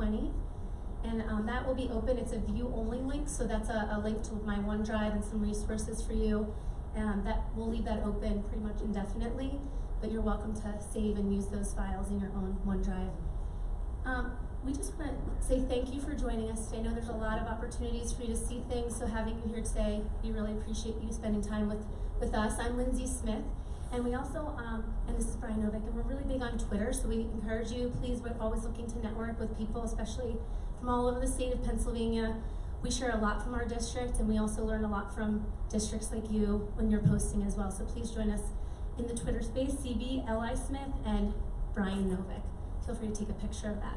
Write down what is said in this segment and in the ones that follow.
2020. And that will be open. It's a view-only link, so that's a link to my OneDrive and some resources for you. That we'll leave that open pretty much indefinitely, but you're welcome to save and use those files in your own OneDrive. We just want to say thank you for joining us today. I know there's a lot of opportunities for you to see things, so having you here today, we really appreciate you spending time with us. I'm Lindsay Smith, and we also, and this is Brian Novick, and we're really big on Twitter, so we encourage you, please, we're always looking to network with people, especially from all over the state of Pennsylvania. We share a lot from our district, and we also learn a lot from districts like you when you're posting as well. So please join us in the Twitter space, CB, Li Smith, and Brian Novick. Feel free to take a picture of that.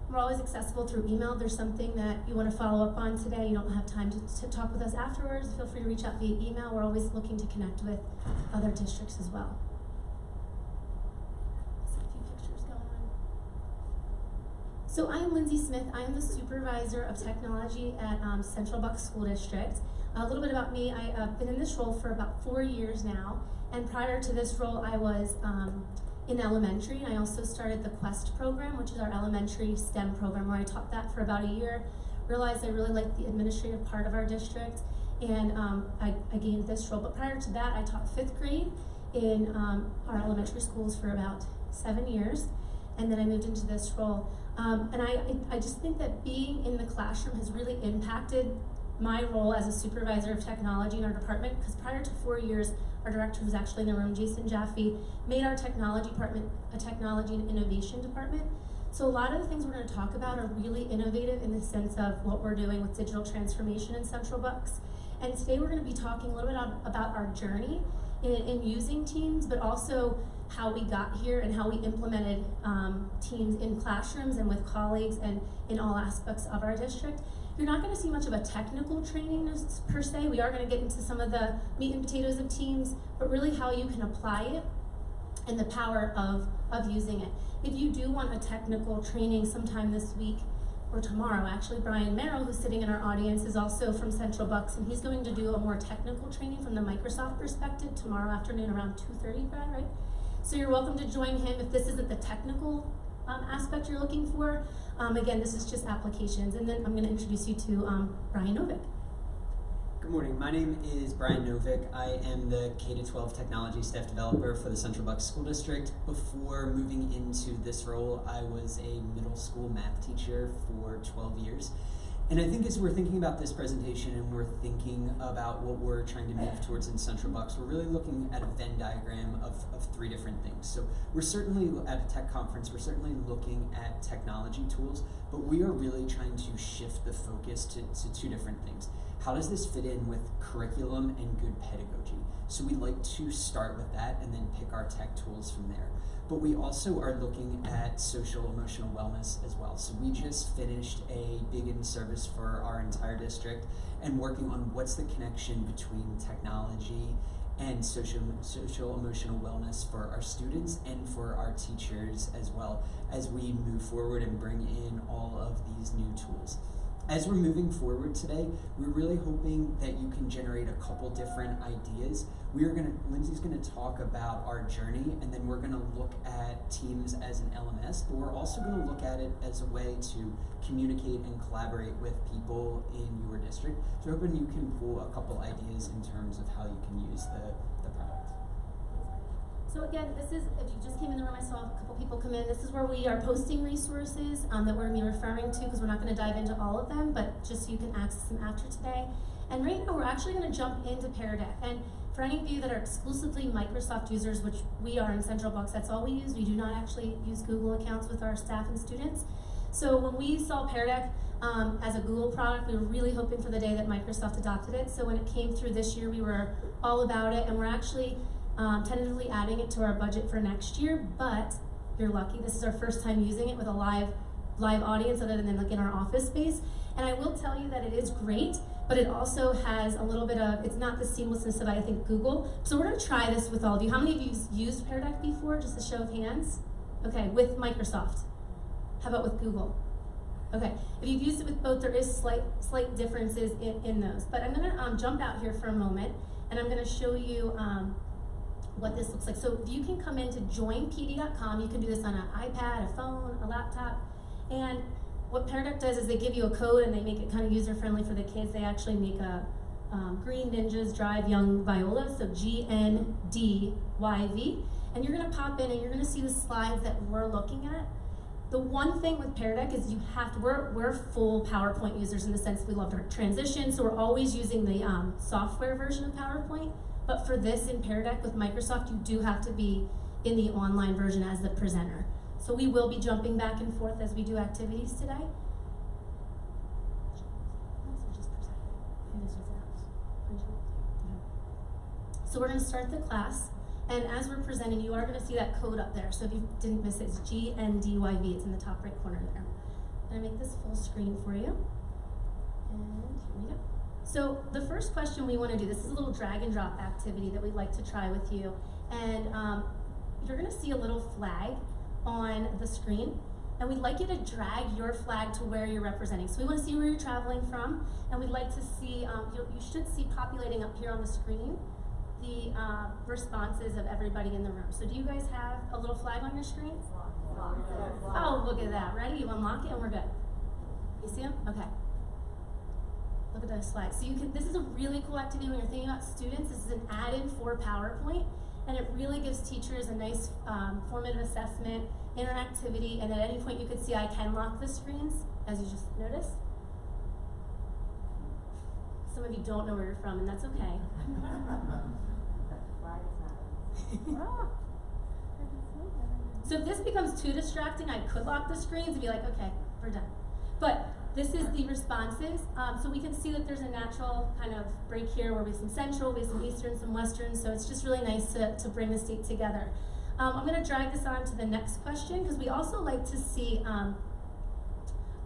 We're always accessible through email. If there's something that you want to follow up on today, you don't have time to talk with us afterwards, feel free to reach out via email. We're always looking to connect with other districts as well. So I am Lindsay Smith. I am the supervisor of technology at Central Bucks School District. A little bit about me, I've been in this role for about 4 years now, and prior to this role I was in elementary, and I also started the Quest program, which is our elementary STEM program, where I taught that for about a year. Realized I really liked the administrative part of our district, and I gained this role. But prior to that, I taught 5th grade in our elementary schools for about 7 years, and then I moved into this role. And I just think that being in the classroom has really impacted my role as a supervisor of technology in our department, because prior to 4 years, our director was actually in the room, Jason Jaffe, made our technology department a technology and innovation department. So a lot of the things we're going to talk about are really innovative in the sense of what we're doing with digital transformation in Central Bucks. And today we're going to be talking a little bit about our journey in using Teams, but also how we got here and how we implemented Teams in classrooms and with colleagues and in all aspects of our district. You're not going to see much of a technical training per se. We are going to get into some of the meat and potatoes of Teams, but really how you can apply it and the power of using it. If you do want a technical training sometime this week or tomorrow, actually, Brian Merrill, who's sitting in our audience, is also from Central Bucks, and he's going to do a more technical training from the Microsoft perspective tomorrow afternoon around 2:30, right? So you're welcome to join him if this isn't the technical aspect you're looking for. Again, this is just applications. And then I'm going to introduce you to Brian Novick. Good morning. My name is Brian Novick. I am the K-12 technology staff developer for the Central Bucks School District. Before moving into this role, I was a middle school math teacher for 12 years. And I think as we're thinking about this presentation and we're thinking about what we're trying to move towards in Central Bucks, we're really looking at a Venn diagram of 3 different things. So we're certainly at a tech conference, we're certainly looking at technology tools, but we are really trying to shift the focus to 2 different things. How does this fit in with curriculum and good pedagogy? So we like to start with that and then pick our tech tools from there. But we also are looking at social emotional wellness as well. So we just finished a big in-service for our entire district and working on what's the connection between technology and social emotional wellness for our students and for our teachers as well as we move forward and bring in all of these new tools. As we're moving forward today, we're really hoping that you can generate a couple different ideas. Lindsay's gonna talk about our journey, and then we're gonna look at Teams as an LMS, but we're also gonna look at it as a way to communicate and collaborate with people in your district. So hoping you can pull a couple ideas in terms of how you can use the product. So again, this is, if you just came in the room, I saw a couple people come in. This is where we are posting resources that we're going to be referring to, because we're not going to dive into all of them, but just so you can access them after today. And right now, we're actually going to jump into Pear Deck. And for any of you that are exclusively Microsoft users, which we are in Central Bucks, that's all we use. We do not actually use Google accounts with our staff and students. So when we saw Pear Deck as a Google product, we were really hoping for the day that Microsoft adopted it. So when it came through this year, we were all about it, and we're actually tentatively adding it to our budget for next year, but you're lucky. This is our first time using it with a live audience other than like in our office space. And I will tell you that it is great, but it also has a little bit of, it's not the seamlessness of, I think, Google. So we're gonna try this with all of you. How many of you have used Pear Deck before? Just a show of hands. Okay, with Microsoft. How about with Google? Okay, if you've used it with both, there is slight differences in those. But I'm gonna jump out here for a moment, and I'm gonna show you what this looks like. So you can come in to joinpd.com. You can do this on an iPad, a phone, a laptop. And what Pear Deck does is they give you a code and they make it kind of user-friendly for the kids. They actually make a Green Ninjas Drive Young Viola, so GNDYV. And you're gonna pop in and you're gonna see the slides that we're looking at. The one thing with Pear Deck is you have to, we're full PowerPoint users in the sense we love our transition, so we're always using the software version of PowerPoint. But for this in Pear Deck with Microsoft, you do have to be in the online version as the presenter. So we will be jumping back and forth as we do activities today. So we're going to start the class, and as we're presenting, you are going to see that code up there. So if you didn't miss it, it's GNDYV. It's in the top right corner there. I'm going to make this full screen for you. And here we go. So the first question we want to do, this is a little drag and drop activity that we'd like to try with you. And you're going to see a little flag on the screen. And we'd like you to drag your flag to where you're representing. So we want to see where you're traveling from. And we'd like to see, you should see populating up here on the screen the responses of everybody in the room. So do you guys have a little flag on your screen? Oh, look at that. Ready? You unlock it and we're good. You see them? Okay. Look at those flags. So you can, this is a really cool activity when you're thinking about students. This is an add-in for PowerPoint, and it really gives teachers a nice formative assessment, interactivity, and at any point you could see I can lock the screens, as you just noticed. Some of you don't know where you're from, and that's okay. So if this becomes too distracting, I could lock the screens and be like, okay, we're done. But this is the responses. So we can see that there's a natural kind of break here where we have some central, we have some eastern, some western, so it's just really nice to bring the state together. I'm gonna drag this on to the next question, because we also like to see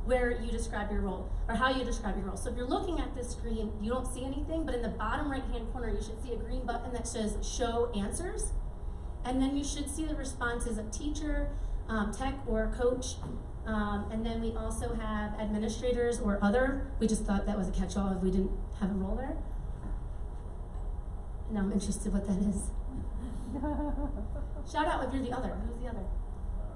where you describe your role, or how you describe your role. So if you're looking at this screen, you don't see anything, but in the bottom right-hand corner, you should see a green button that says Show Answers. And then you should see the responses of teacher, tech, or coach. And then we also have administrators or other. We just thought that was a catch-all if we didn't have a role there. Now I'm interested what that is. Shout out if you're the other. Who's the other?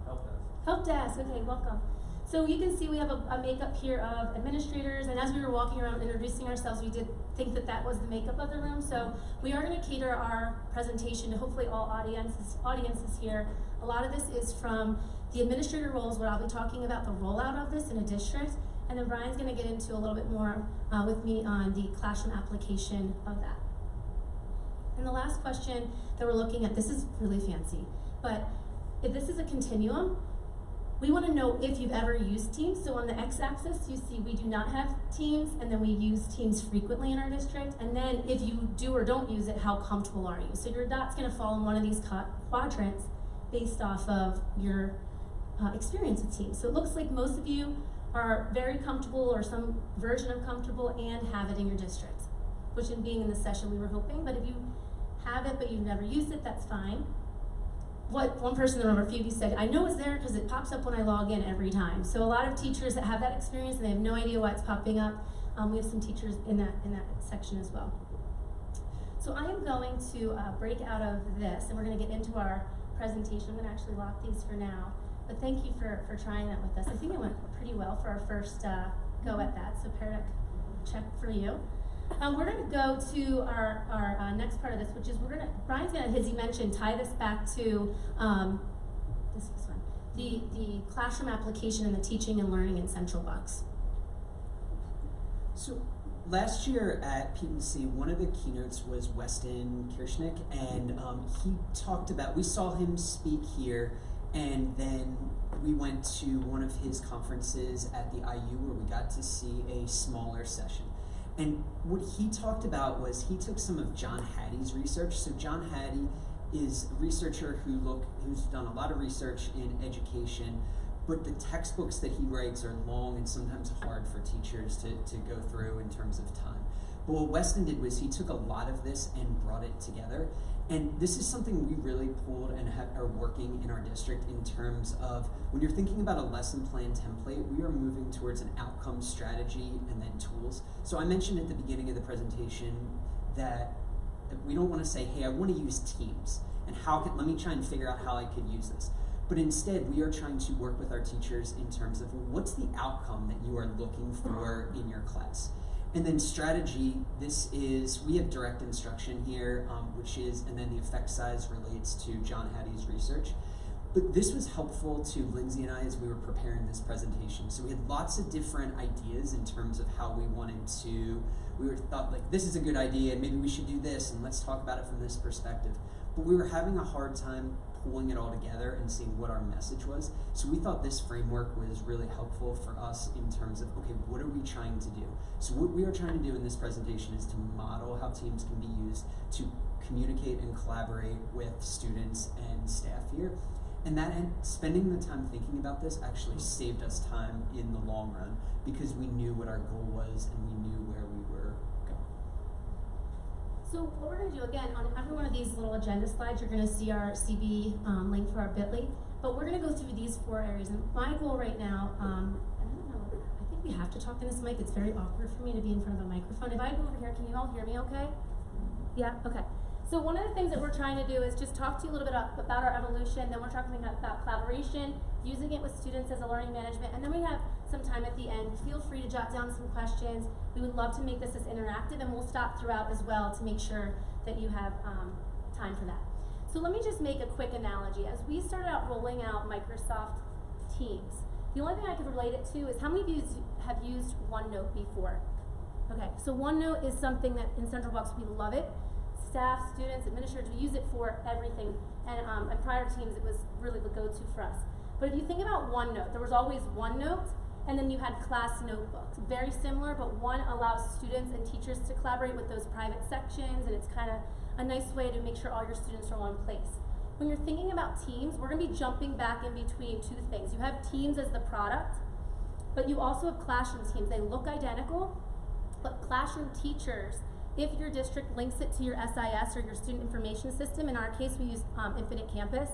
Help desk. Help desk, okay, welcome. So you can see we have a makeup here of administrators, and as we were walking around introducing ourselves, we did think that that was the makeup of the room. So we are going to cater our presentation to hopefully all audiences here. A lot of this is from the administrator roles, where I'll be talking about the rollout of this in a district, and then Brian's going to get into a little bit more with me on the classroom application of that. And the last question that we're looking at, this is really fancy, but if this is a continuum, we want to know if you've ever used Teams. So on the x-axis, you see we do not have Teams, and then we use Teams frequently in our district. And then if you do or don't use it, how comfortable are you? So your dot's going to fall in one of these quadrants based off of your experience with Teams. So it looks like most of you are very comfortable, or some version of comfortable, and have it in your district, which in being in this session we were hoping. But if you have it but you've never used it, that's fine. What one person in the room, a few of you said, I know it's there because it pops up when I log in every time. So a lot of teachers that have that experience and they have no idea why it's popping up. We have some teachers in that section as well. So I am going to break out of this, and we're going to get into our presentation. I'm going to actually lock these for now. But thank you for trying that with us. I think it went pretty well for our first go at that. So Pear Deck, check for you. We're going to go to our next part of this, which is Brian's going to, as he mentioned, tie this back to this one, the classroom application and the teaching and learning in Central Bucks. So last year at PNC, one of the keynotes was Weston Kirschnick, and he talked about, we saw him speak here, and then we went to one of his conferences at the IU where we got to see a smaller session. And what he talked about was he took some of John Hattie's research. So John Hattie is a researcher who's done a lot of research in education, but the textbooks that he writes are long and sometimes hard for teachers to go through in terms of time. But what Weston did was he took a lot of this and brought it together. And this is something we really pulled and are working in our district in terms of when you're thinking about a lesson plan template, we are moving towards an outcome strategy and then tools. So I mentioned at the beginning of the presentation that we don't want to say, hey, I want to use Teams. and let me try and figure out how I could use this. But instead, we are trying to work with our teachers in terms of what's the outcome that you are looking for in your class. And then strategy, we have direct instruction here, and then the effect size relates to John Hattie's research. But this was helpful to Lindsay and I as we were preparing this presentation. So we had lots of different ideas in terms of how we thought like, this is a good idea, and maybe we should do this, and let's talk about it from this perspective. But we were having a hard time pulling it all together and seeing what our message was. So we thought this framework was really helpful for us in terms of, okay, what are we trying to do? So what we are trying to do in this presentation is to model how teams can be used to communicate and collaborate with students and staff here. And spending the time thinking about this actually saved us time in the long run because we knew what our goal was and we knew where we were going. So what we're going to do, again, on every one of these little agenda slides, you're going to see our CB link for our bit.ly, but we're going to go through these 4 areas. And my goal right now, I don't know, I think we have to talk in this mic. It's very awkward for me to be in front of a microphone. If I go over here, can you all hear me okay? Yeah? Okay. So one of the things that we're trying to do is just talk to you a little bit about our evolution, then we're talking about collaboration, using it with students as a learning management, and then we have some time at the end. Feel free to jot down some questions. We would love to make this as interactive, and we'll stop throughout as well to make sure that you have time for that. So let me just make a quick analogy. As we started out rolling out Microsoft Teams, the only thing I could relate it to is how many of you have used OneNote before? Okay, so OneNote is something that in Central Bucks we love it. Staff, students, administrators, we use it for everything. And at prior teams, it was really the go-to for us. But if you think about OneNote, there was always OneNote, and then you had class notebooks. Very similar, but one allows students and teachers to collaborate with those private sections, and it's kind of a nice way to make sure all your students are in one place. When you're thinking about teams, we're going to be jumping back in between 2 things. You have teams as the product, but you also have classroom teams. They look identical, but classroom teachers, if your district links it to your SIS or your student information system, in our case we use Infinite Campus,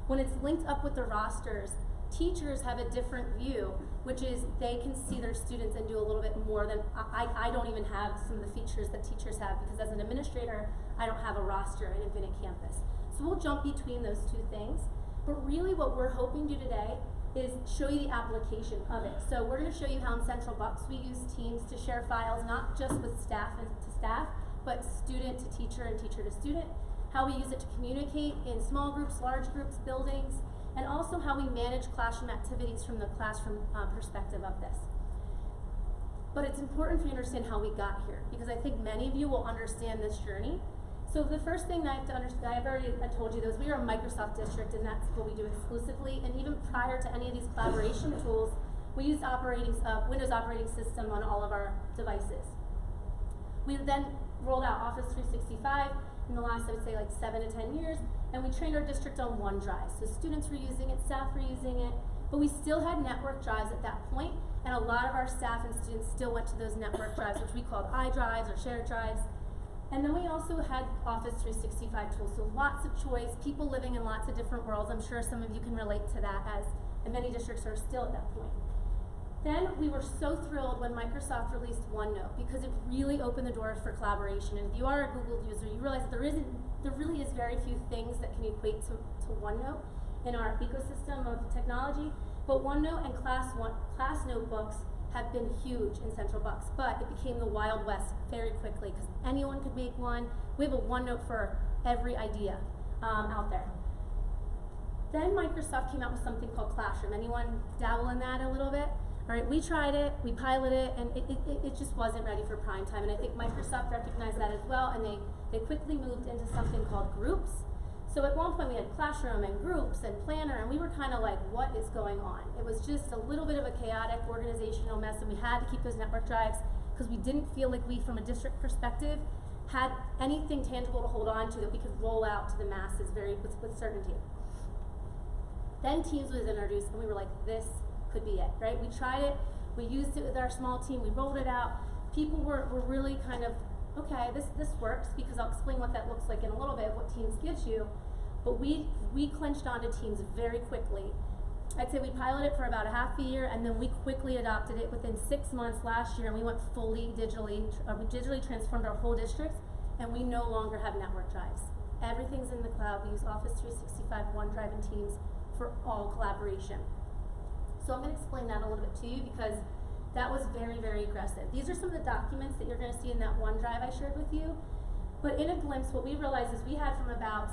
when it's linked up with the rosters, teachers have a different view, which is they can see their students and do a little bit more than, I don't even have some of the features that teachers have, because as an administrator, I don't have a roster in Infinite Campus. So we'll jump between those 2 things, but really what we're hoping to do today is show you the application of it. So we're going to show you how in Central Bucks we use Teams to share files, not just with staff and to staff, but student to teacher and teacher to student, how we use it to communicate in small groups, large groups, buildings, and also how we manage classroom activities from the classroom perspective of this. But it's important for you to understand how we got here, because I think many of you will understand this journey. So the first thing that I have to understand, I've already told you this, we are a Microsoft district, and that's what we do exclusively. And even prior to any of these collaboration tools, we use Windows operating system on all of our devices. We then rolled out Office 365 in the last, I would say, like 7 to 10 years, and we trained our district on OneDrive. So students were using it, staff were using it, but we still had network drives at that point, and a lot of our staff and students still went to those network drives, which we called iDrives or shared drives. And then we also had Office 365 tools, so lots of choice, people living in lots of different worlds. I'm sure some of you can relate to that, and many districts are still at that point. Then we were so thrilled when Microsoft released OneNote, because it really opened the door for collaboration. And if you are a Google user, you realize that there really is very few things that can equate to OneNote in our ecosystem of technology. But OneNote and class notebooks have been huge in Central Bucks, but it became the Wild West very quickly because anyone could make one. We have a OneNote for every idea out there. Then Microsoft came out with something called Classroom. Anyone dabble in that a little bit? All right, we tried it, we piloted it, and it just wasn't ready for prime time. And I think Microsoft recognized that as well, and they quickly moved into something called Groups. So at one point we had Classroom and Groups and Planner, and we were kind of like, what is going on? It was just a little bit of a chaotic organizational mess, and we had to keep those network drives because we didn't feel like we, from a district perspective, had anything tangible to hold on to that we could roll out to the masses with certainty. Then Teams was introduced, and we were like, this could be it, right? We tried it, we used it with our small team, we rolled it out. People were really kind of, okay, this works, because I'll explain what that looks like in a little bit, what Teams gives you. But we clinched onto Teams very quickly. I'd say we piloted it for about a half a year, and then we quickly adopted it within 6 months last year, and we went fully digitally, we digitally transformed our whole district, and we no longer have network drives. Everything's in the cloud. We use Office 365, OneDrive, and Teams for all collaboration. So I'm going to explain that a little bit to you because that was very, very aggressive. These are some of the documents that you're going to see in that OneDrive I shared with you. But in a glimpse, what we realized is we had from about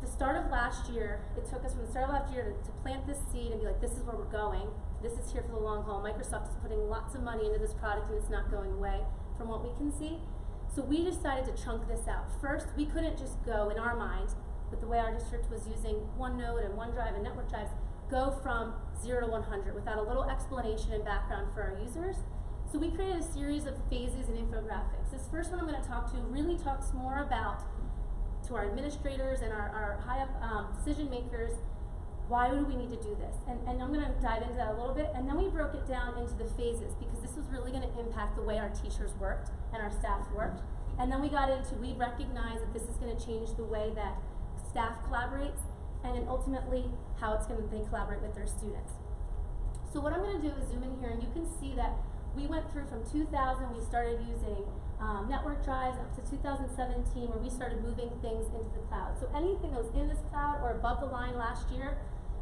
the start of last year, it took us from the start of last year to plant this seed and be like, this is where we're going. This is here for the long haul. Microsoft is putting lots of money into this product and it's not going away from what we can see. So we decided to chunk this out. First, we couldn't just go, in our mind, with the way our district was using OneNote and OneDrive and network drives, go from 0 to 100 without a little explanation and background for our users. So we created a series of phases and infographics. This first one I'm going to talk to really talks more about, to our administrators and our high up decision makers, why do we need to do this? And I'm going to dive into that a little bit. And then we broke it down into the phases because this was really going to impact the way our teachers worked and our staff worked. And then we got into, we recognize that this is going to change the way that staff collaborates and then ultimately how it's going to they collaborate with their students. So what I'm going to do is zoom in here and you can see that we went through from 2000, we started using network drives up to 2017 where we started moving things into the cloud. So anything that was in this cloud or above the line last year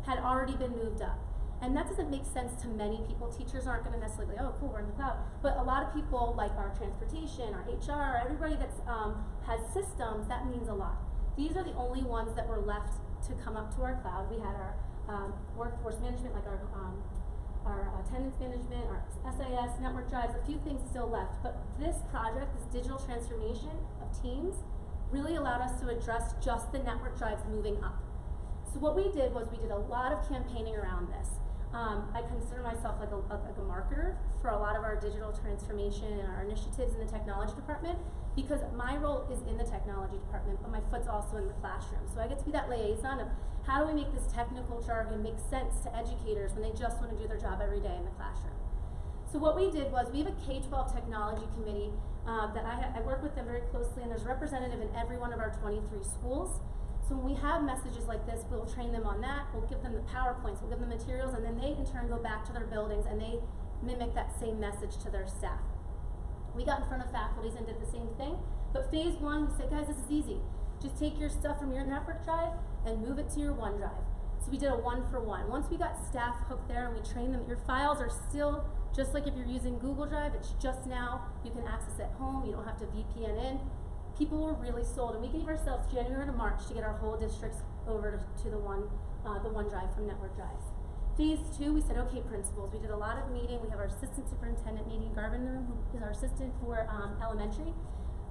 had already been moved up. And that doesn't make sense to many people. Teachers aren't going to necessarily be, oh, cool, we're in the cloud. But a lot of people, like our transportation, our HR, everybody that has systems, that means a lot. These are the only ones that were left to come up to our cloud. We had our workforce management, like our attendance management, our SIS, network drives, a few things still left. But this project, this digital transformation of Teams, really allowed us to address just the network drives moving up. So what we did was we did a lot of campaigning around this. I consider myself like a marketer for a lot of our digital transformation and our initiatives in the technology department because my role is in the technology department, but my foot's also in the classroom. So I get to be that liaison of how do we make this technical jargon make sense to educators when they just want to do their job every day in the classroom. So what we did was we have a K-12 technology committee that I work with them very closely, and there's a representative in every one of our 23 schools. So when we have messages like this, we'll train them on that, we'll give them the PowerPoints, we'll give them materials, and then they in turn go back to their buildings and they mimic that same message to their staff. We got in front of faculties and did the same thing, but phase one, we said, guys, this is easy. Just take your stuff from your network drive and move it to your OneDrive. So we did a 1-for-1. Once we got staff hooked there and we trained them, your files are still, just like if you're using Google Drive, it's just now, you can access it at home, you don't have to VPN in. People were really sold, and we gave ourselves January to March to get our whole districts over to the OneDrive from network drives. Phase 2, we said, okay, principals. We did a lot of meeting. We have our assistant superintendent, Nadine Gardner, who is our assistant for elementary.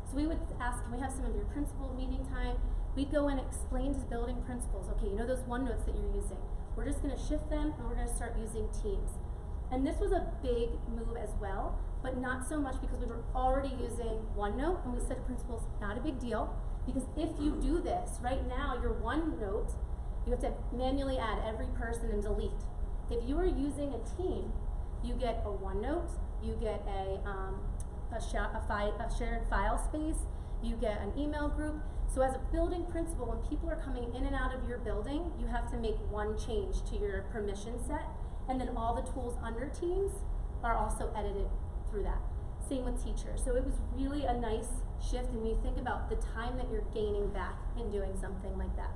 So we would ask, can we have some of your principal meeting time? We'd go in and explain to the building principals, okay, you know those OneNotes that you're using. We're just going to shift them, and we're going to start using Teams. And this was a big move as well, but not so much because we were already using OneNote, and we said to principals, not a big deal, because if you do this, right now your OneNote, you have to manually add every person and delete. If you are using a team, you get a OneNote, you get a shared file space, you get an email group. So as a building principal, when people are coming in and out of your building, you have to make one change to your permission set, and then all the tools under Teams are also edited through that. Same with teachers. So it was really a nice shift, and when you think about the time that you're gaining back in doing something like that.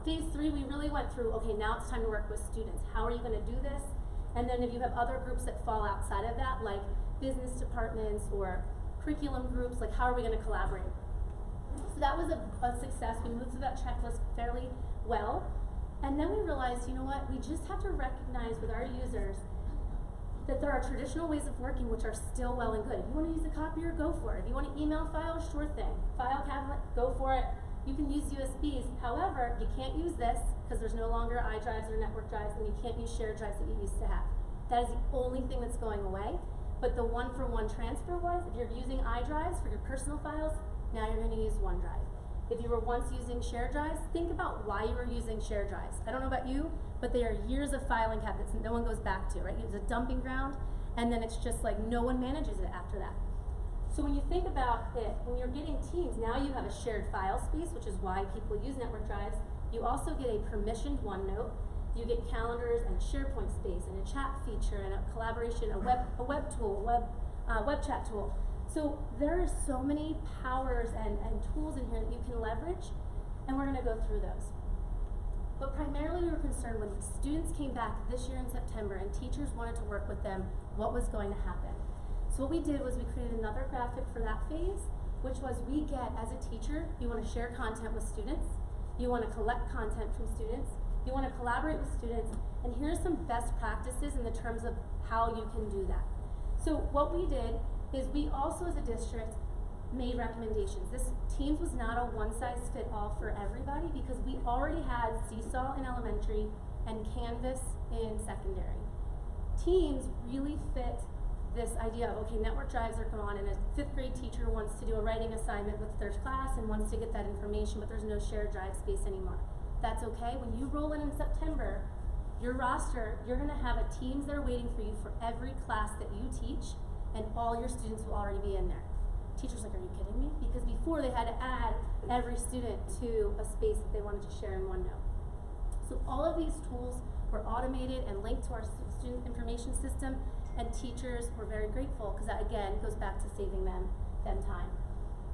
Phase 3, we really went through, okay, now it's time to work with students. How are you going to do this? And then if you have other groups that fall outside of that, like business departments or curriculum groups, like how are we going to collaborate? So that was a success. We moved through that checklist fairly well. And then we realized, you know what, we just have to recognize with our users that there are traditional ways of working which are still well and good. If you want to use a copier, go for it. If you want to email files, sure thing. File cabinet, go for it. You can use USBs. However, you can't use this because there's no longer iDrives or network drives, and you can't use shared drives that you used to have. That is the only thing that's going away. But the 1-for-1 transfer was, if you're using iDrives for your personal files, now you're going to use OneDrive. If you were once using shared drives, think about why you were using shared drives. I don't know about you, but they are years of filing cabinets that no one goes back to, right? It's a dumping ground, and then it's just like no one manages it after that. So when you think about it, when you're getting Teams, now you have a shared file space, which is why people use network drives. You also get a permissioned OneNote. You get calendars and SharePoint space and a chat feature and a collaboration, a web tool, web chat tool. So there are so many powers and tools in here that you can leverage, and we're gonna go through those. But primarily we were concerned when students came back this year in September and teachers wanted to work with them, what was going to happen. So what we did was we created another graphic for that phase, which was we get, as a teacher, you wanna share content with students, you wanna collect content from students, you wanna collaborate with students, and here's some best practices in the terms of how you can do that. So what we did is we also as a district made recommendations. This Teams was not a one-size-fit-all for everybody because we already had Seesaw in elementary and Canvas in secondary. Teams really fit this idea of, okay, network drives are going on and a 5th grade teacher wants to do a writing assignment with their class and wants to get that information, but there's no shared drive space anymore. That's okay. When you roll in September, your roster, you're gonna have a Teams that are waiting for you for every class that you teach, and all your students will already be in there. Teachers are like, are you kidding me? Because before they had to add every student to a space that they wanted to share in OneNote. So all of these tools were automated and linked to our student information system, and teachers were very grateful because that again goes back to saving them time.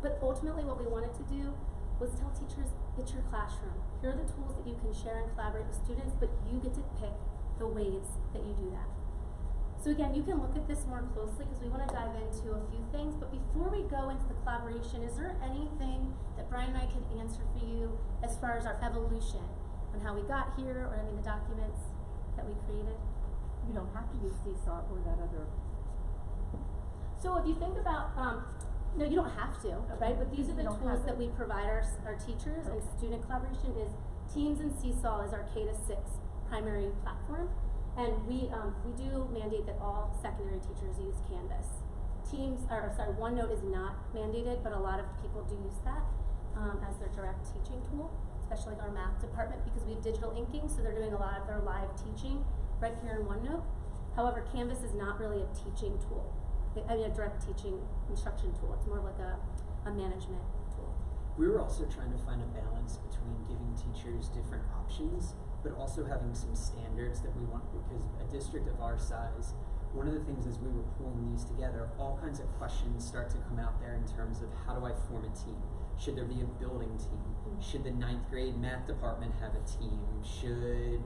But ultimately what we wanted to do was tell teachers, it's your classroom. Here are the tools that you can share and collaborate with students, but you get to pick the ways that you do that. So again, you can look at this more closely because we want to dive into a few things, but before we go into the collaboration, is there anything that Brian and I can answer for you as far as our evolution on how we got here, or any of the documents that we created? You don't have to use Seesaw or that other. So if you think about, no, you don't have to, right? But these are the You don't tools have that to. we provide our teachers, and student collaboration is Teams and Seesaw is our K-6 primary platform. And we do mandate that all secondary teachers use Canvas. OneNote is not mandated, but a lot of people do use that as their direct teaching tool, especially our math department, because we have digital inking, so they're doing a lot of their live teaching right here in OneNote. However, Canvas is not really a teaching tool. I mean, a direct teaching instruction tool. It's more of like a management tool. We were also trying to find a balance between giving teachers different options, but also having some standards that we want, because a district of our size, one of the things as we were pulling these together, all kinds of questions start to come out there in terms of how do I form a team? Should there be a building team? Should the 9th grade math department have a team? Should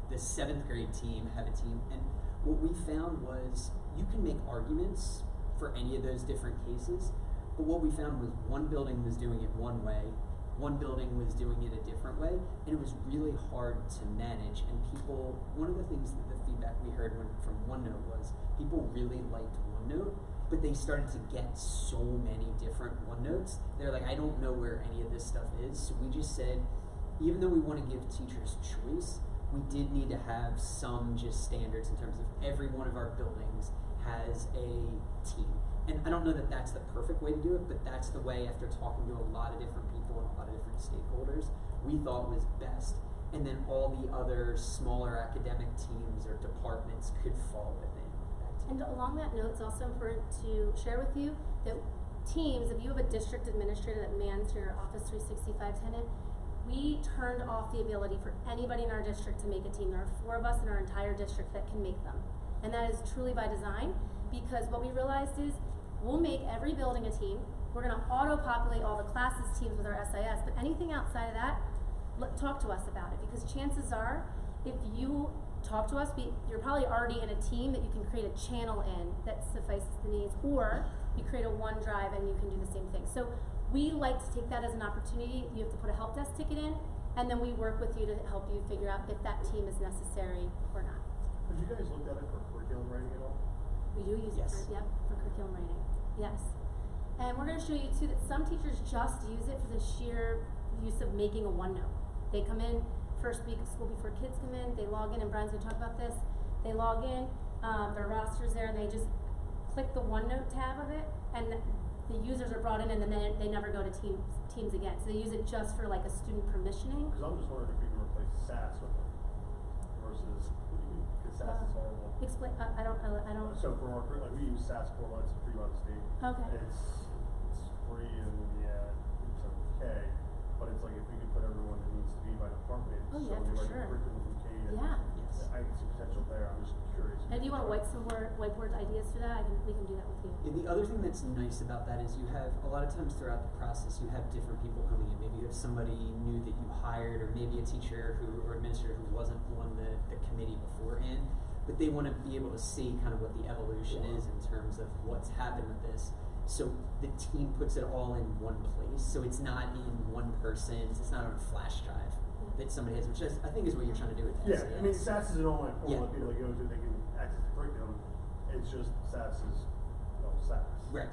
the 7th grade team have a team? And what we found was you can make arguments for any of those different cases, but what we found was one building was doing it one way, one building was doing it a different way, and it was really hard to manage. And people, one of the things that the feedback we heard from OneNote was people really liked OneNote, but they started to get so many different OneNotes. They're like, I don't know where any of this stuff is. So we just said, even though we want to give teachers choice, we did need to have some just standards in terms of every one of our buildings has a team. And I don't know that that's the perfect way to do it, but that's the way, after talking to a lot of different people and a lot of different stakeholders, we thought was best. And then all the other smaller academic teams or departments could fall within that team. And along that note, it's also important to share with you that Teams, if you have a district administrator that mans your Office 365 tenant, we turned off the ability for anybody in our district to make a team. There are 4 of us in our entire district that can make them. And that is truly by design, because what we realized is we'll make every building a team. We're gonna auto-populate all the classes teams with our SIS, but anything outside of that, talk to us about it, because chances are, if you talk to us, you're probably already in a team that you can create a channel in that suffices the needs, or you create a OneDrive and you can do the same thing. So we like to take that as an opportunity. You have to put a help desk ticket in, and then we work with you to help you figure out if that team is necessary or not. Have you guys looked at it for curriculum writing at all? We do use Yes. it for curriculum writing. Yes. And we're going to show you too that some teachers just use it for the sheer use of making a OneNote. They come in first week of school before kids come in, they log in, and Brian's going to talk about this. They log in, their roster's there, and they just click the OneNote tab of it, and the users are brought in, and then they never go to teams again. So they use it just for like a student permissioning. Because I'm just wondering if we can replace SAS with it versus, what do you mean? Because SAS is horrible. Explain. I don't. So for our, like we use SAS 4 months, free by the state. Okay. It's free and yeah, it's okay. But it's like if we could put everyone that needs to be by department, Oh, so yeah, we for write sure. curriculum from K to Yeah. Yes. I see potential there. I'm just curious. And if you want to whiteboard ideas for that, we can do that with you. And the other thing that's nice about that is you have, a lot of times throughout the process, you have different people coming in. Maybe you have somebody new that you hired, or maybe a teacher or administrator who wasn't on the committee beforehand, but they want to be able to see kind of what the evolution is in terms of what's happened with this. So the team puts it all in one place, so it's not in one person's, it's not on a flash drive that somebody has, which I think is what you're trying to do with Yeah, SAS. I mean, SAS is an online portal Yeah. that people go to, they can access the curriculum. It's just SAS is, SAS. Right.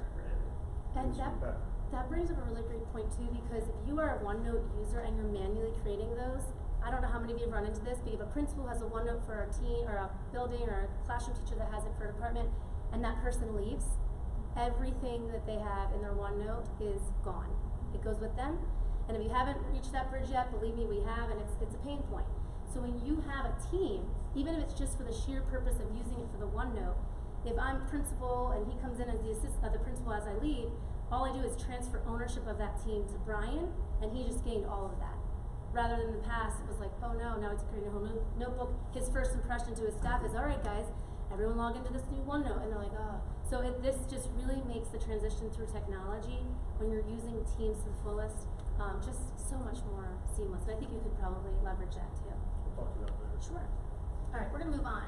And It's better. that brings up a really great point too, because if you are a OneNote user and you're manually creating those, I don't know how many of you have run into this, but if a principal has a OneNote for a team or a building or a classroom teacher that has it for a department, and that person leaves, everything that they have in their OneNote is gone. It goes with them. And if you haven't reached that bridge yet, believe me, we have, and it's a pain point. So when you have a team, even if it's just for the sheer purpose of using it for the OneNote, if I'm principal and he comes in as the principal as I leave, all I do is transfer ownership of that team to Brian, and he just gained all of that. Rather than in the past, it was like, oh no, now he's creating a whole new notebook. His first impression to his staff is, all right guys, everyone log into this new OneNote, and they're like, oh. So this just really makes the transition through technology, when you're using Teams to the fullest, just so much more seamless. And I think you could probably leverage that too. We'll talk to that later. Sure. All right, we're gonna move on.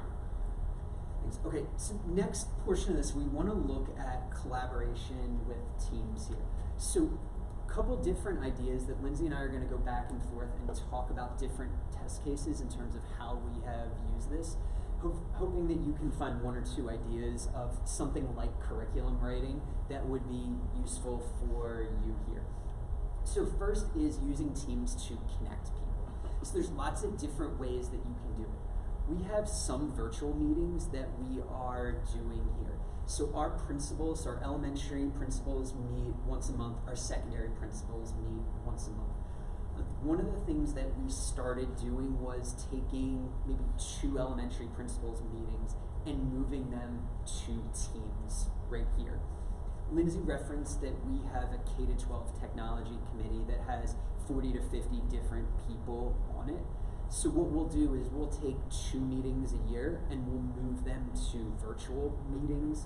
Thanks. Okay, so next portion of this, we want to look at collaboration with teams here. So a couple different ideas that Lindsay and I are going to go back and forth and talk about different test cases in terms of how we have used this. Hoping that you can find one or two ideas of something like curriculum writing that would be useful for you here. So first is using Teams to connect people. So there's lots of different ways that you can do it. We have some virtual meetings that we are doing here. So our principals, our elementary principals meet once a month, our secondary principals meet once a month. One of the things that we started doing was taking maybe 2 elementary principals meetings and moving them to Teams right here. Lindsay referenced that we have a K-12 technology committee that has 40 to 50 different people on it. So what we'll do is we'll take 2 meetings a year and we'll move them to virtual meetings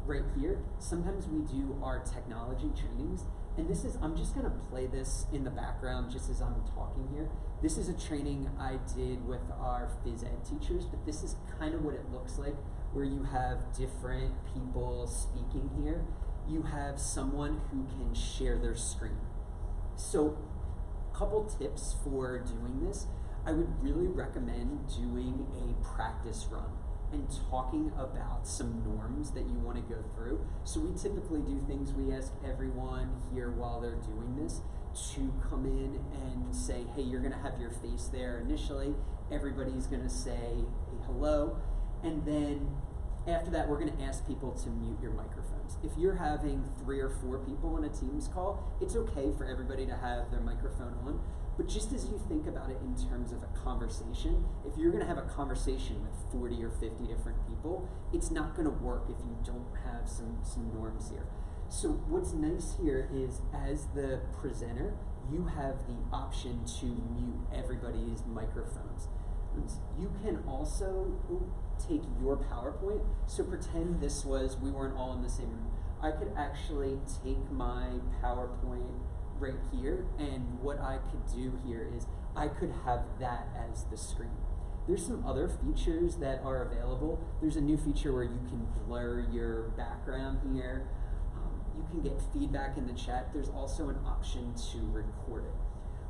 right here. Sometimes we do our technology trainings, and this is, I'm just gonna play this in the background just as I'm talking here. This is a training I did with our phys ed teachers, but this is kind of what it looks like, where you have different people speaking here. You have someone who can share their screen. So a couple tips for doing this. I would really recommend doing a practice run and talking about some norms that you want to go through. So we typically do things, we ask everyone here while they're doing this to come in and say, hey, you're gonna have your face there initially, everybody's gonna say hello, and then after that we're gonna ask people to mute your microphones. If you're having 3 or 4 people on a Teams call, it's okay for everybody to have their microphone on. But just as you think about it in terms of a conversation, if you're going to have a conversation with 40 or 50 different people, it's not going to work if you don't have some norms here. So what's nice here is, as the presenter, you have the option to mute everybody's microphones. You can also take your PowerPoint. So pretend this was, we weren't all in the same room. I could actually take my PowerPoint right here, and what I could do here is I could have that as the screen. There's some other features that are available. There's a new feature where you can blur your background here. You can get feedback in the chat. There's also an option to record it.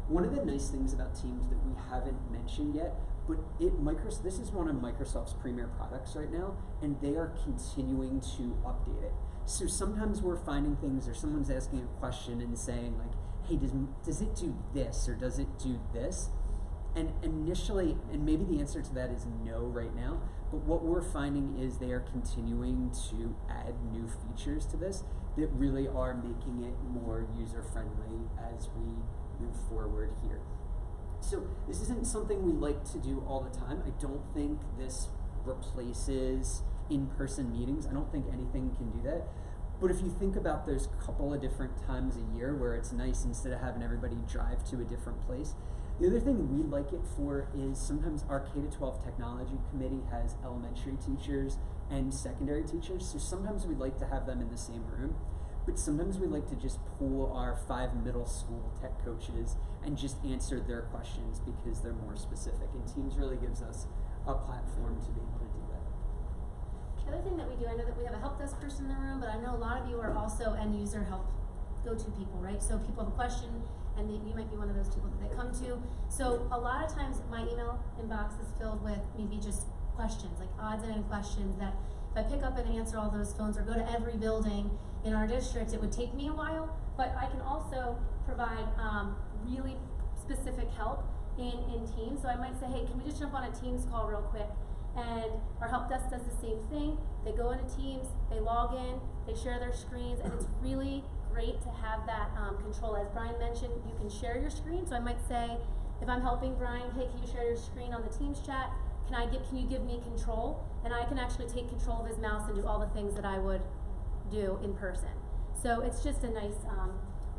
One of the nice things about Teams that we haven't mentioned yet, but this is one of Microsoft's premier products right now, and they are continuing to update it. So sometimes we're finding things, or someone's asking a question and saying like, hey, does it do this, or does it do this? And initially, and maybe the answer to that is no right now, but what we're finding is they are continuing to add new features to this that really are making it more user-friendly as we move forward here. So this isn't something we like to do all the time. I don't think this replaces in-person meetings. I don't think anything can do that. But if you think about those couple of different times a year where it's nice, instead of having everybody drive to a different place, The other thing we like it for is sometimes our K-12 technology committee has elementary teachers and secondary teachers, so sometimes we'd like to have them in the same room, but sometimes we like to just pull our 5 middle school tech coaches and just answer their questions because they're more specific, and Teams really gives us a platform to be able to do that. The other thing that we do, I know that we have a help desk person in the room, but I know a lot of you are also end user help go-to people, right? So people have a question, and you might be one of those people that they come to. So a lot of times my email inbox is filled with maybe just questions, like odds and end questions that if I pick up and answer all those phones or go to every building in our district, it would take me a while, but I can also provide really specific help in Teams. So I might say, hey, can we just jump on a Teams call real quick? And our help desk does the same thing. They go into Teams, they log in, they share their screens, and it's really great to have that control. As Brian mentioned, you can share your screen. So I might say, if I'm helping Brian, hey, can you share your screen on the Teams chat? Can you give me control? And I can actually take control of his mouse and do all the things that I would do in person. So it's just a nice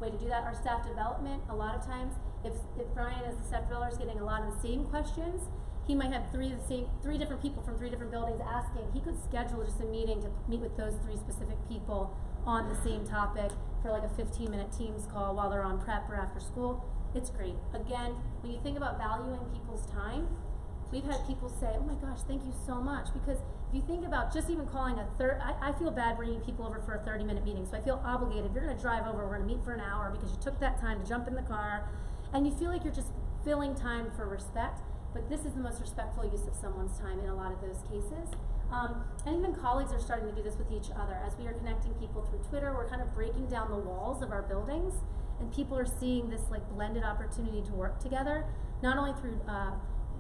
way to do that. Our staff development, a lot of times, if Brian as the staff developer is getting a lot of the same questions, he might have three different people from 3 different buildings asking. He could schedule just a meeting to meet with those 3 specific people on the same topic for like a 15-minute Teams call while they're on prep or after school. It's great. Again, when you think about valuing people's time, we've had people say, oh my gosh, thank you so much. Because if you think about just even calling I feel bad bringing people over for a 30-minute meeting, so I feel obligated. If you're gonna drive over, we're gonna meet for an hour because you took that time to jump in the car, and you feel like you're just filling time for respect, but this is the most respectful use of someone's time in a lot of those cases. And even colleagues are starting to do this with each other. As we are connecting people through Twitter, we're kind of breaking down the walls of our buildings, and people are seeing this like blended opportunity to work together, not only through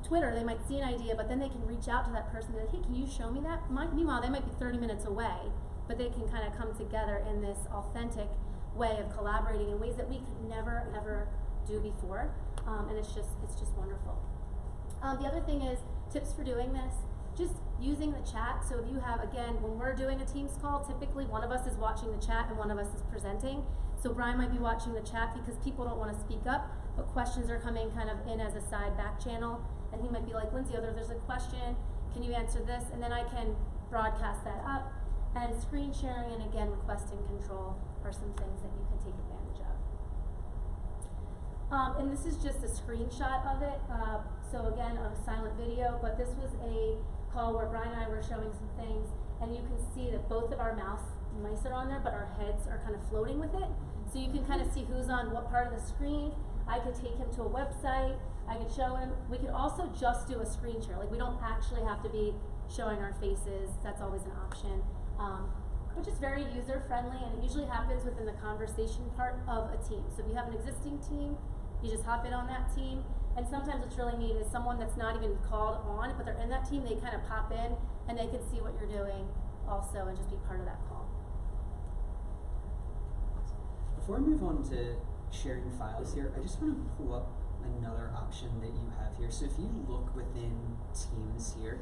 Twitter. They might see an idea, but then they can reach out to that person and be like, hey, can you show me that? Meanwhile, they might be 30 minutes away, but they can kind of come together in this authentic way of collaborating in ways that we could never, ever do before. And it's just wonderful. The other thing is tips for doing this, just using the chat. So if you have, again, when we're doing a Teams call, typically one of us is watching the chat and one of us is presenting. So Brian might be watching the chat because people don't want to speak up, but questions are coming kind of in as a side back channel. And he might be like, Lindsay, there's a question, can you answer this? And then I can broadcast that up. And screen sharing and again, requesting control are some things that you can take advantage of. And this is just a screenshot of it. So again, a silent video, but this was a call where Brian and I were showing some things, and you can see that both of our mice are on there, but our heads are kind of floating with it. So you can kind of see who's on what part of the screen. I could take him to a website, I could show him. We could also just do a screen share. Like we don't actually have to be showing our faces. That's always an option. Which is very user-friendly, and it usually happens within the conversation part of a team. So if you have an existing team, you just hop in on that team. And sometimes what's really neat is someone that's not even called on, but they're in that team, they kind of pop in and they can see what you're doing also and just be part of that call. Before I move on to sharing files here, I just want to pull up another option that you have here. So if you look within Teams here,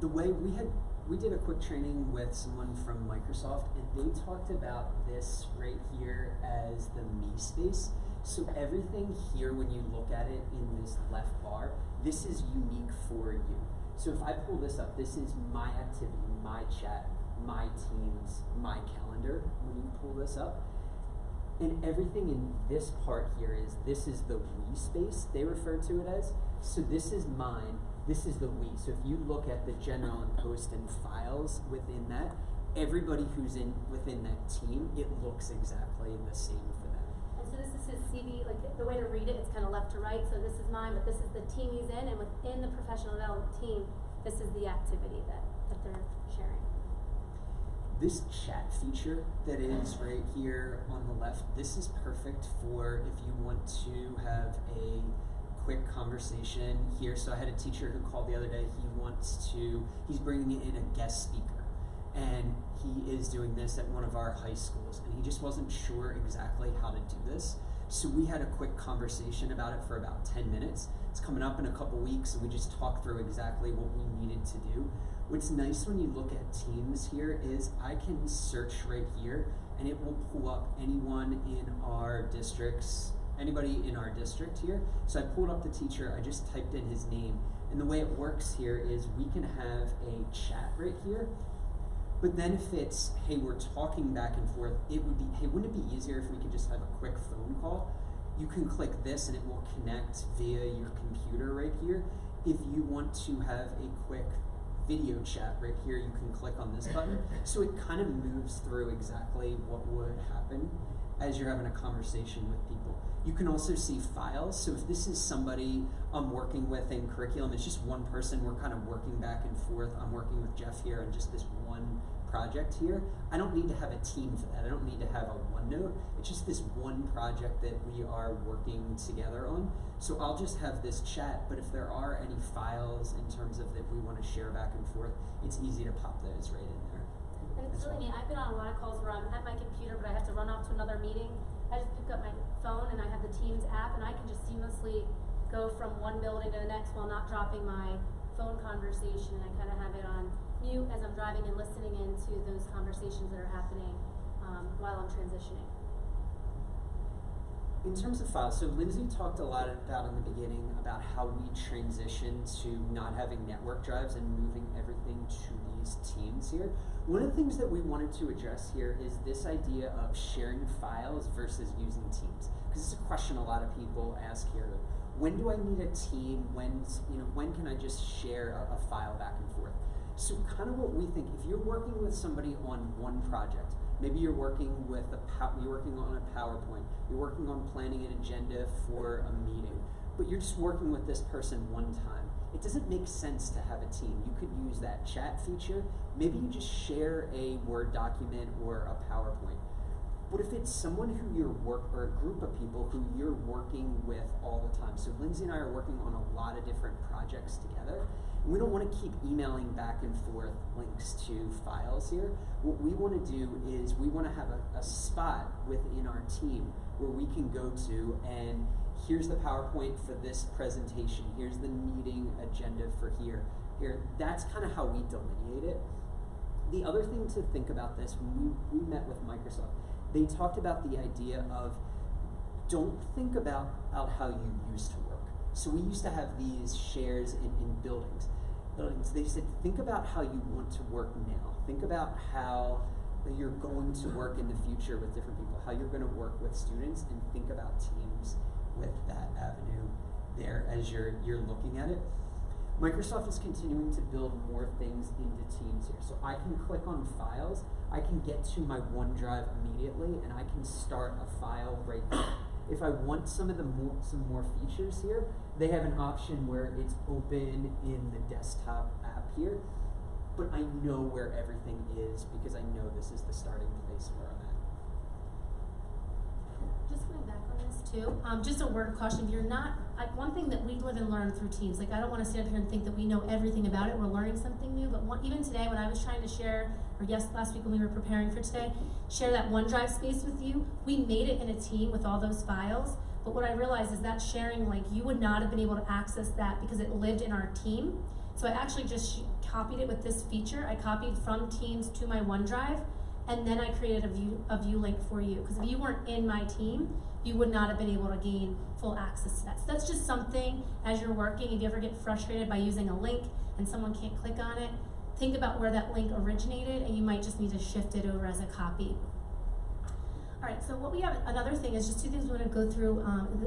the way we did a quick training with someone from Microsoft, and they talked about this right here as the me space. So everything here, when you look at it in this left bar, this is unique for you. So if I pull this up, this is my activity, my chat, my Teams, my calendar, when you pull this up. And everything in this part here this is the we space, they refer to it as. So this is mine, this is the we. So if you look at the general and post and files within that, everybody who's within that team, it looks exactly the same for them. And so this is his CV, like the way to read it, it's kind of left to right. So this is mine, but this is the team he's in, and within the professional development team, this is the activity that they're sharing. This chat feature that is right here on the left, this is perfect for if you want to have a quick conversation here. So I had a teacher who called the other day. He's bringing in a guest speaker, and he is doing this at one of our high schools, and he just wasn't sure exactly how to do this. So we had a quick conversation about it for about 10 minutes. It's coming up in a couple weeks, and we just talked through exactly what we needed to do. What's nice when you look at Teams here is I can search right here, and it will pull up anyone in our district's anybody in our district here. So I pulled up the teacher, I just typed in his name, and the way it works here is we can have a chat right here. But then if it's, hey, we're talking back and forth, it would be, hey, wouldn't it be easier if we could just have a quick phone call? You can click this and it will connect via your computer right here. If you want to have a quick video chat right here, you can click on this button. So it kind of moves through exactly what would happen as you're having a conversation with people. You can also see files. So if this is somebody I'm working with in curriculum, it's just one person, we're kind of working back and forth. I'm working with Jeff here on just this one project here. I don't need to have a team for that. I don't need to have a OneNote. It's just this one project that we are working together on. So I'll just have this chat, but if there are any files in terms of that we want to share back and forth, it's easy to pop those right in there. And it's really neat. I've been on a lot of calls where I'm at my computer, but I have to run off to another meeting. I just pick up my phone and I have the Teams app, and I can just seamlessly go from one building to the next while not dropping my phone conversation. And I kind of have it on mute as I'm driving and listening into those conversations that are happening while I'm transitioning. In terms of files, so Lindsay talked a lot about in the beginning about how we transition to not having network drives and moving everything to these teams here. One of the things that we wanted to address here is this idea of sharing files versus using teams. Because it's a question a lot of people ask here. When do I need a team? When can I just share a file back and forth? So kind of what we think, if you're working with somebody on one project, maybe you're working with you're working on a PowerPoint, you're working on planning an agenda for a meeting, but you're just working with this person one time. It doesn't make sense to have a team. You could use that chat feature. Maybe you just share a Word document or a PowerPoint. What if it's someone who or a group of people who you're working with all the time? So Lindsay and I are working on a lot of different projects together. And we don't want to keep emailing back and forth links to files here. What we want to do is we want to have a spot within our team where we can go to, and here's the PowerPoint for this presentation. Here's the meeting agenda for here. That's kind of how we delineate it. The other thing to think about this, when we met with Microsoft, they talked about the idea of don't think about how you used to work. So we used to have these shares in buildings. They said, think about how you want to work now. Think about how you're going to work in the future with different people, how you're going to work with students, and think about teams with that avenue there as you're looking at it. Microsoft is continuing to build more things into Teams here. So I can click on files, I can get to my OneDrive immediately, and I can start a file right there. If I want some more features here, they have an option where it's open in the desktop app here, but I know where everything is because I know this is the starting place where I'm at. Just going back on this too, just a word of caution, if you're not, one thing that we live and learn through Teams, like I don't want to stand here and think that we know everything about it, we're learning something new, but even today when I was trying to share, or last week when we were preparing for today, share that OneDrive space with you, we made it in a team with all those files, but what I realized is that sharing link, you would not have been able to access that because it lived in our team. So I actually just copied it with this feature. I copied from Teams to my OneDrive, and then I created a view link for you. Because if you weren't in my team, you would not have been able to gain full access to that. So that's just something as you're working, if you ever get frustrated by using a link and someone can't click on it, think about where that link originated, and you might just need to shift it over as a copy. All right, so what we have, another thing is just two things we want to go through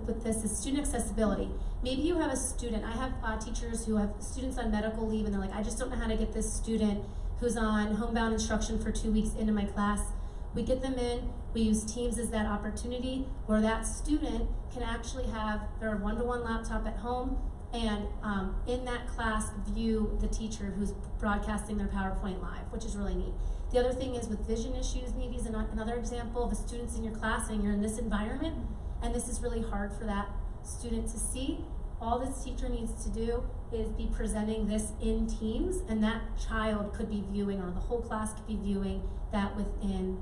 with this is student accessibility. Maybe you have a student, I have teachers who have students on medical leave and they're like, I just don't know how to get this student who's on homebound instruction for 2 weeks into my class. We get them in, we use Teams as that opportunity where that student can actually have their one-to-one laptop at home and in that class view the teacher who's broadcasting their PowerPoint live, which is really neat. The other thing is with vision issues, maybe is another example of the students in your class and you're in this environment and this is really hard for that student to see. All this teacher needs to do is be presenting this in Teams, and that child could be viewing, or the whole class could be viewing that within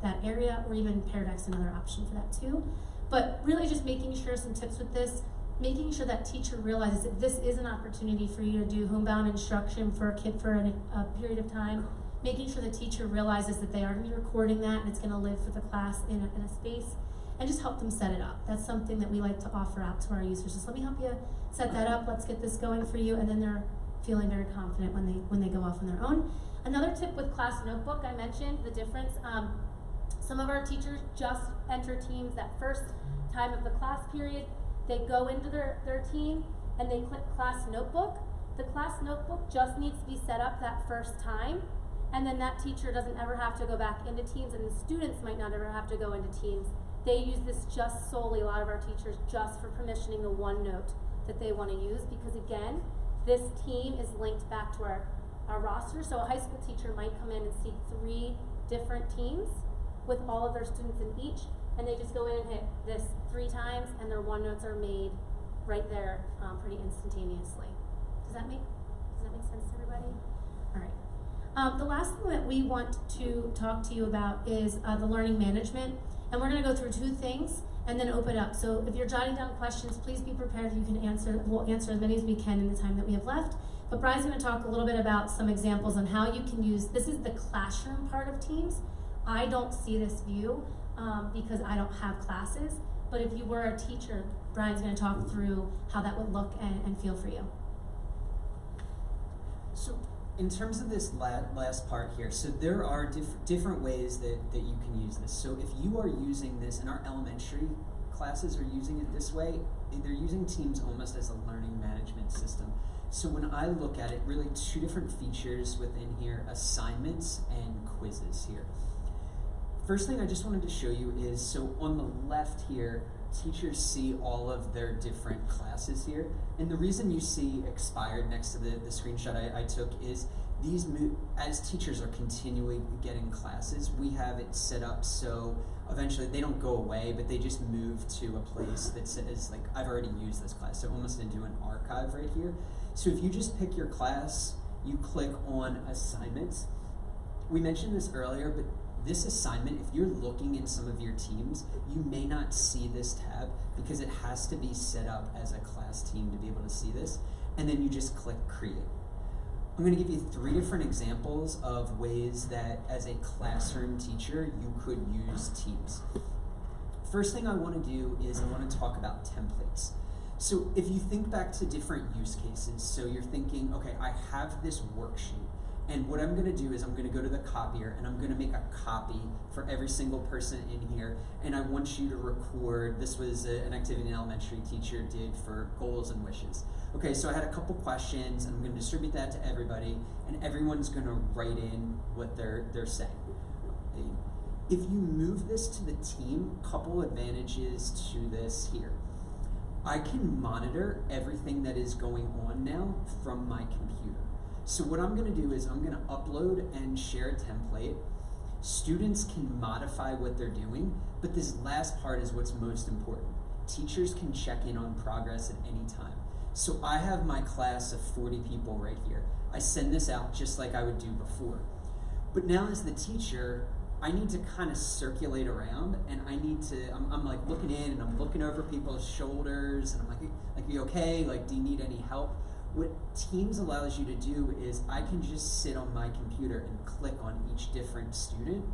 that area, or even Pear Deck's another option for that too. But really just making sure, some tips with this, making sure that teacher realizes that this is an opportunity for you to do homebound instruction for a kid for a period of time, making sure the teacher realizes that they are going to be recording that and it's going to live for the class in a space. and just help them set it up. That's something that we like to offer out to our users. Just let me help you set that up. Let's get this going for you, and then they're feeling very confident when they go off on their own. Another tip with Class Notebook, I mentioned the difference. Some of our teachers just enter teams that first time of the class period. They go into their team and they click Class Notebook. The Class Notebook just needs to be set up that first time, and then that teacher doesn't ever have to go back into teams, and the students might not ever have to go into teams. They use this just solely, a lot of our teachers, just for permissioning the OneNote that they want to use, because again, this team is linked back to our roster. So a high school teacher might come in and see 3 different teams with all of their students in each, and they just go in and hit this 3 times, and their OneNotes are made right there pretty instantaneously. Does that make sense to everybody? All right. The last thing that we want to talk to you about is the learning management, and we're going to go through 2 things and then open up. So if you're jotting down questions, please be prepared. You can answer. We'll answer as many as we can in the time that we have left. But Brian's going to talk a little bit about some examples on how you can use. This is the classroom part of Teams. I don't see this view because I don't have classes. But if you were a teacher, Brian's going to talk through how that would look and feel for you. So in terms of this last part here, so there are different ways that you can use this. So if you are using this, and our elementary classes are using it this way, they're using Teams almost as a learning management system. So when I look at it, really 2 different features within here, assignments and quizzes here. First thing I just wanted to show you is, so on the left here, teachers see all of their different classes here. And the reason you see expired next to the screenshot I took is these as teachers are continually getting classes, we have it set up so eventually they don't go away, but they just move to a place that says, like, I've already used this class, so almost into an archive right here. So if you just pick your class, you click on assignments. We mentioned this earlier, but this assignment, if you're looking in some of your teams, you may not see this tab because it has to be set up as a class team to be able to see this, and then you just click create. I'm going to give you 3 different examples of ways that as a classroom teacher you could use Teams. First thing I want to do is I want to talk about templates. So if you think back to different use cases, so you're thinking, okay, I have this worksheet, and what I'm going to do is I'm going to go to the copier and I'm going to make a copy for every single person in here, and I want you to record, this was an activity an elementary teacher did for goals and wishes. Okay, so I had a couple questions, and I'm going to distribute that to everybody, and everyone's going to write in what they're saying. If you move this to the team, couple advantages to this here. I can monitor everything that is going on now from my computer. So what I'm going to do is I'm going to upload and share a template. Students can modify what they're doing, but this last part is what's most important. Teachers can check in on progress at any time. So I have my class of 40 people right here. I send this out just like I would do before. But now as the teacher, I need to kind of circulate around, and I need to, I'm like looking in and I'm looking over people's shoulders, and I'm like, are you okay? Like, do you need any help? What Teams allows you to do is I can just sit on my computer and click on each different student,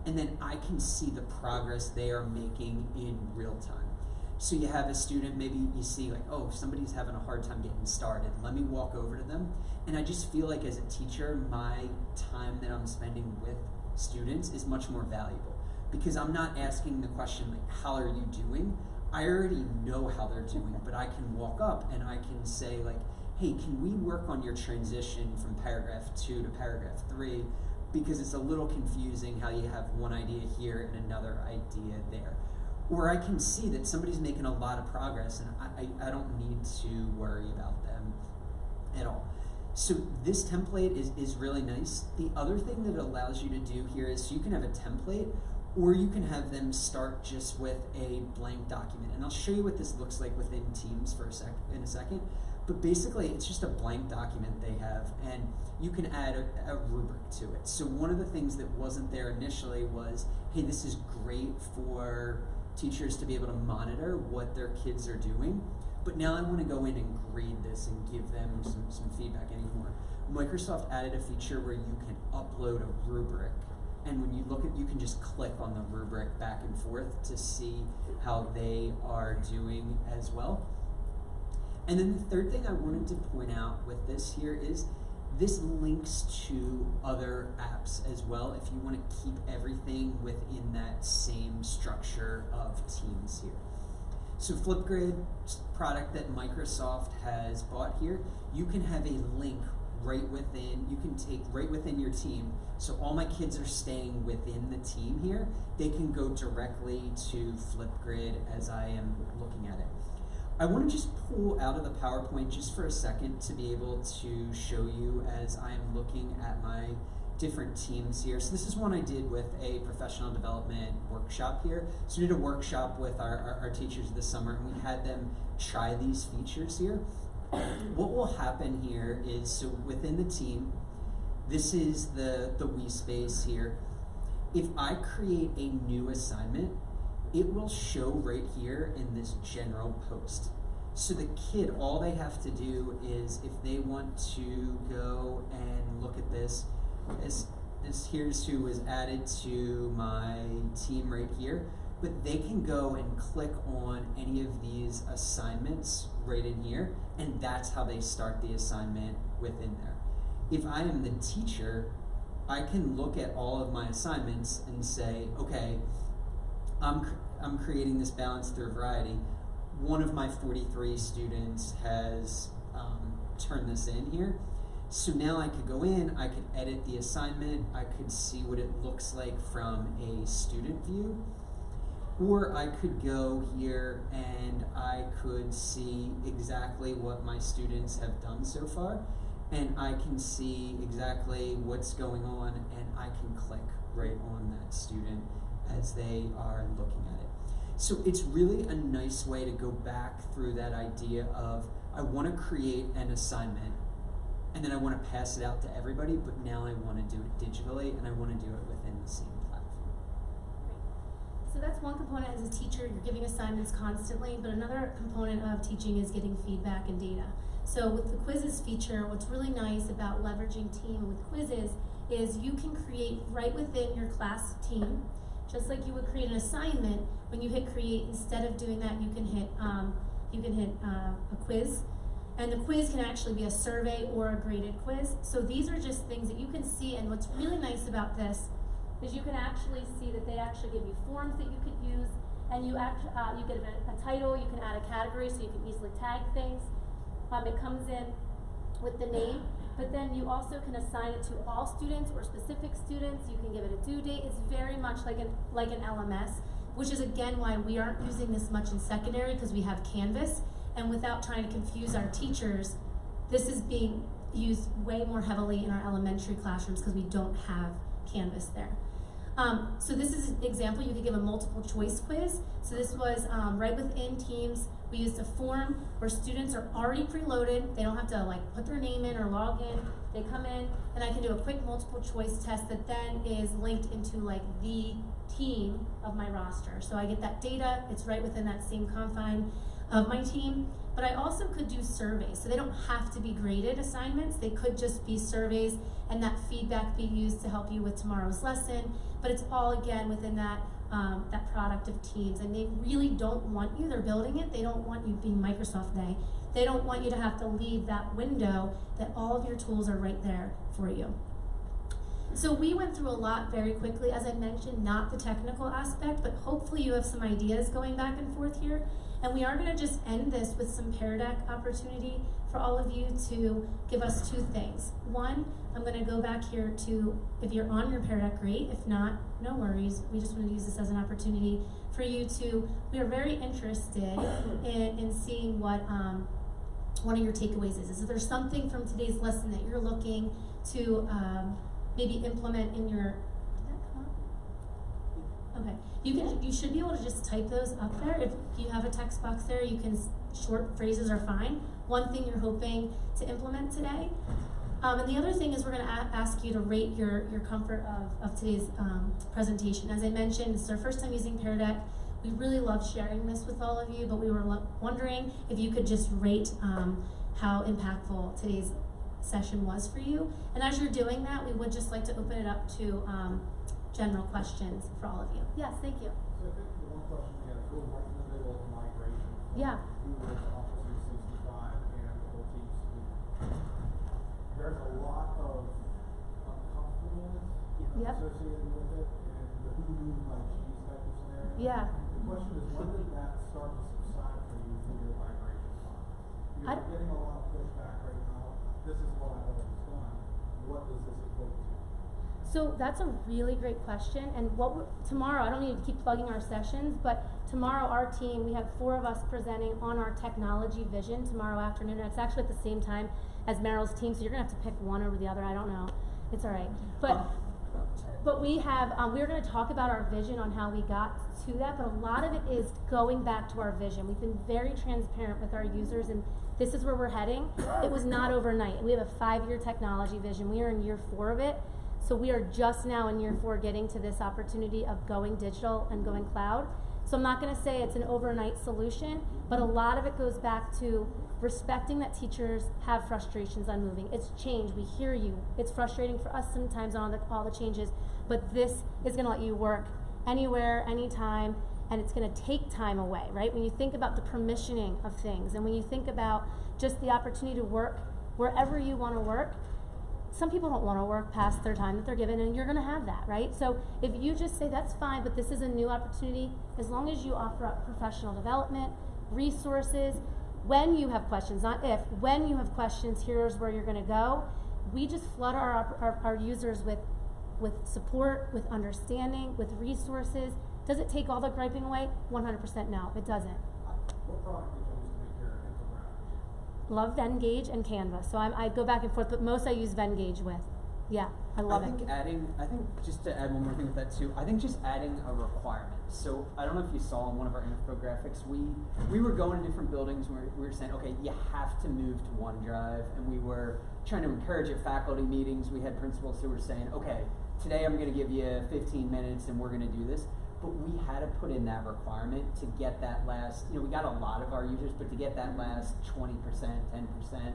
and then I can see the progress they are making in real time. So you have a student, maybe you see like, oh, somebody's having a hard time getting started. Let me walk over to them. And I just feel like as a teacher, my time that I'm spending with students is much more valuable, because I'm not asking the question like, how are you doing? I already know how they're doing, but I can walk up and I can say like, hey, can we work on your transition from paragraph 2 to paragraph 3? Because it's a little confusing how you have one idea here and another idea there. Or I can see that somebody's making a lot of progress, and I don't need to worry about them at all. So this template is really nice. The other thing that it allows you to do here is you can have a template, or you can have them start just with a blank document. And I'll show you what this looks like within Teams in a second. But basically, it's just a blank document they have, and you can add a rubric to it. So one of the things that wasn't there initially was, hey, this is great for teachers to be able to monitor what their kids are doing, but now I want to go in and grade this and give them some feedback anymore. Microsoft added a feature where you can upload a rubric and when you look at, you can just click on the rubric back and forth to see how they are doing as well. And then the third thing I wanted to point out with this here is this links to other apps as well if you want to keep everything within that same structure of teams here. So Flipgrid, product that Microsoft has bought here, you can have a link right within, you can take right within your team. So all my kids are staying within the team here. They can go directly to Flipgrid as I am looking at it. I want to just pull out of the PowerPoint just for a second to be able to show you as I am looking at my different teams here. So this is one I did with a professional development workshop here. So we did a workshop with our teachers this summer, and we had them try these features here. What will happen here is, so within the team, this is the we space here. If I create a new assignment, it will show right here in this general post. So the kid, all they have to do is, if they want to go and look at this, here's who was added to my team right here, but they can go and click on any of these assignments right in here, and that's how they start the assignment within there. If I am the teacher, I can look at all of my assignments and say, okay, I'm creating this balance through variety. One of my 43 students has turned this in here. So now I could go in, I could edit the assignment, I could see what it looks like from a student view, or I could go here and I could see exactly what my students have done so far, and I can see exactly what's going on, and I can click right on that student as they are looking at it. So it's really a nice way to go back through that idea of, I want to create an assignment and then I want to pass it out to everybody, but now I want to do it digitally and I want to do it within the same platform. Great. So that's one component. As a teacher, you're giving assignments constantly, but another component of teaching is getting feedback and data. So with the quizzes feature, what's really nice about leveraging team with quizzes is you can create right within your class team, just like you would create an assignment. When you hit create, instead of doing that, you can hit a quiz, and the quiz can actually be a survey or a graded quiz. So these are just things that you can see, and what's really nice about this is you can actually see that they actually give you forms that you could use, and you get a title, you can add a category so you can easily tag things. It comes in with the name, but then you also can assign it to all students or specific students. You can give it a due date. It's very much like an LMS, which is again why we aren't using this much in secondary, because we have Canvas, and without trying to confuse our teachers, this is being used way more heavily in our elementary classrooms because we don't have Canvas there. So this is an example. You could give a multiple choice quiz. So this was right within Teams. We used a form where students are already preloaded. They don't have to like put their name in or log in. They come in, and I can do a quick multiple choice test that then is linked into like the team of my roster. So I get that data. It's right within that same confine of my team. But I also could do surveys. So they don't have to be graded assignments. They could just be surveys, and that feedback be used to help you with tomorrow's lesson. But it's all again within that that product of Teams, and they really don't want you, they're building it, they don't want you being Microsoft Day. They don't want you to have to leave that window that all of your tools are right there for you. So we went through a lot very quickly, as I mentioned, not the technical aspect, but hopefully you have some ideas going back and forth here. And we are gonna just end this with some Pear Deck opportunity for all of you to give us two things. One, I'm gonna go back here to, if you're on your Pear Deck, great. If not, no worries. We just wanna use this as an opportunity for you to, we are very interested in seeing what one of your takeaways is. Is there something from today's lesson that you're looking to maybe implement in your, did that come up? Okay. You should be able to just type those up there. If you have a text box there, you can, short phrases are fine. One thing you're hoping to implement today. And the other thing is we're gonna ask you to rate your comfort of today's presentation. As I mentioned, this is our first time using Pear Deck. We really love sharing this with all of you, but we were wondering if you could just rate how impactful today's session was for you. And as you're doing that, we would just like to open it up to general questions for all of you. Yes, thank you. So I think the one question we had is sort of right in the middle of the migration. Yeah. Google to Office 365 and the whole Teams suite. There's a lot of uncomfortableness Yep. associated with it, and the who like cheese type of scenario. Yeah. The question is, when did that start to subside for you through your migration process? You're getting a lot of pushback right now. This is what I've always done. What does this equate to? So that's a really great question, and tomorrow, I don't need to keep plugging our sessions, but tomorrow our team, we have 4 of us presenting on our technology vision tomorrow afternoon, and it's actually at the same time as Meryl's team, so you're gonna have to pick one over the other, I don't know, it's alright. But we have, we're gonna talk about our vision on how we got to that, but a lot of it is going back to our vision. We've been very transparent with our users, and this is where we're heading. It was not overnight. We have a 5-year technology vision. We are in year 4 of it. So we are just now in year 4 getting to this opportunity of going digital and going cloud. So I'm not gonna say it's an overnight solution, but a lot of it goes back to respecting that teachers have frustrations on moving. It's change, we hear you. It's frustrating for us sometimes on all the changes, but this is gonna let you work anywhere, anytime, and it's gonna take time away, right? When you think about the permissioning of things, and when you think about just the opportunity to work wherever you wanna work, some people don't want to work past their time that they're given, and you're going to have that, right? So if you just say, that's fine, but this is a new opportunity, as long as you offer up professional development, resources, when you have questions, not if, when you have questions, here's where you're going to go. We just flood our users with support, with understanding, with resources. Does it take all the griping away? 100% no, it doesn't. What product did you use to make your infographics? Love Vengage and Canva. So I go back and forth, but most I use Vengage with. Yeah, I love it. I think just to add one more thing with that too, I think just adding a requirement. So I don't know if you saw in one of our infographics, we were going to different buildings where we were saying, okay, you have to move to OneDrive, and we were trying to encourage at faculty meetings. We had principals who were saying, okay, today I'm going to give you 15 minutes and we're going to do this. But we had to put in that requirement to get that last, we got a lot of our users, but to get that last 20%, 10%,